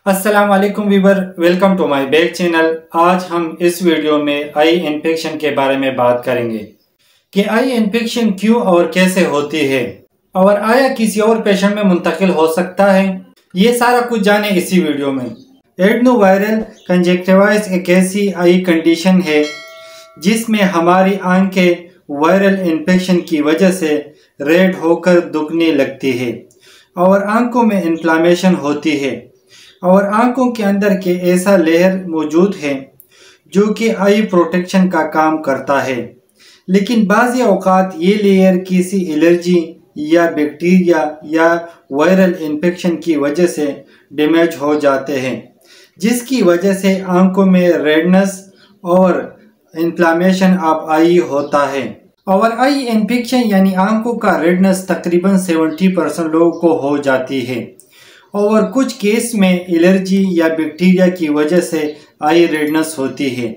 अस्सलाम वालेकुम viewer, welcome to my back channel. आज हम इस वीडियो में आई इन्फेक्शन के बारे में बात करेंगे कि आई इन्फेक्शन क्यों और कैसे होती है और आया किसी और पेशेंट में मुंतकिल हो सकता है। ये सारा कुछ जाने इसी वीडियो में। एडनोवायरल कंजक्टिवाइटिस एक ऐसी आई कंडीशन है जिसमें हमारी आंखें वायरल इन्फेक्शन की वजह से रेड होकर दुखने लगती है और आंखों में इन्फ्लामेशन होती है और आंखों के अंदर के ऐसा लेयर मौजूद है जो कि आई प्रोटेक्शन का काम करता है। लेकिन बाज़ औक़ात ये लेयर किसी एलर्जी या बैक्टीरिया या वायरल इन्फेक्शन की वजह से डैमेज हो जाते हैं, जिसकी वजह से आंखों में रेडनेस और इन्फ्लामेशन ऑफ आई होता है। और आई इन्फेक्शन यानी आंखों का रेडनेस तकरीबन 70% लोगों को हो जाती है और कुछ केस में एलर्जी या बैक्टीरिया की वजह से आई रेडनेस होती है,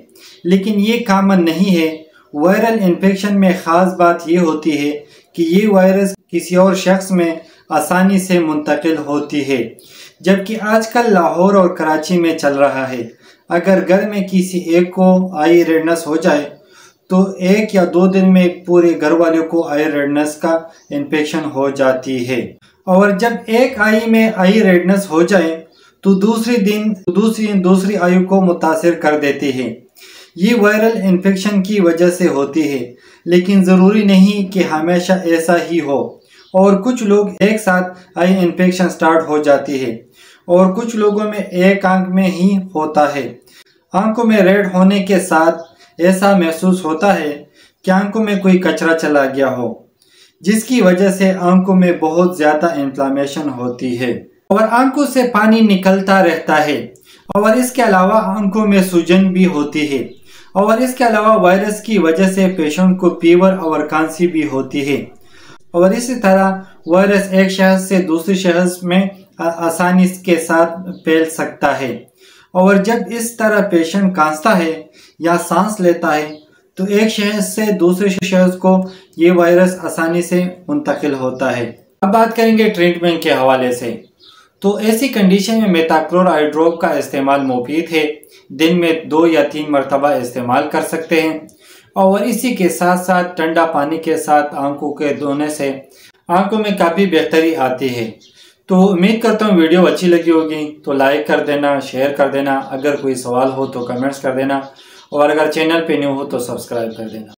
लेकिन ये कॉमन नहीं है। वायरल इन्फेक्शन में ख़ास बात ये होती है कि ये वायरस किसी और शख्स में आसानी से मुंतकिल होती है, जबकि आजकल लाहौर और कराची में चल रहा है। अगर घर में किसी एक को आई रेडनेस हो जाए तो 1 या 2 दिन में पूरे घर वालों को आई रेडनेस का इन्फेक्शन हो जाती है। और जब एक आई में आई रेडनेस हो जाए तो दूसरी आई को मुतासिर कर देती है। ये वायरल इन्फेक्शन की वजह से होती है, लेकिन ज़रूरी नहीं कि हमेशा ऐसा ही हो। और कुछ लोग एक साथ आई इन्फेक्शन स्टार्ट हो जाती है और कुछ लोगों में एक आंख में ही होता है। आंखों में रेड होने के साथ ऐसा महसूस होता है कि आंखों में कोई कचरा चला गया हो, जिसकी वजह से आंखों में बहुत ज़्यादा इन्फ्लामेशन होती है और आंखों से पानी निकलता रहता है। और इसके अलावा आंखों में सूजन भी होती है और इसके अलावा वायरस की वजह से पेशेंट को फीवर और खांसी भी होती है। और इसी तरह वायरस एक शख्स से दूसरे शख्स में आसानी के साथ फैल सकता है। और जब इस तरह पेशेंट खांसता है या सांस लेता है तो एक शख्स से दूसरे शख्स को ये वायरस आसानी से मुंतकिल होता है। अब बात करेंगे ट्रीटमेंट के हवाले से। तो ऐसी कंडीशन में मेथाक्लोर आई ड्रॉप का इस्तेमाल मुफीद है। दिन में 2 या 3 मरतबा इस्तेमाल कर सकते हैं और इसी के साथ साथ ठंडा पानी के साथ आंखों के धोने से आंखों में काफ़ी बेहतरी आती है। तो उम्मीद करता हूँ वीडियो अच्छी लगी होगी, तो लाइक कर देना, शेयर कर देना। अगर कोई सवाल हो तो कमेंट्स कर देना और अगर चैनल पे न्यू हो तो सब्सक्राइब कर देना।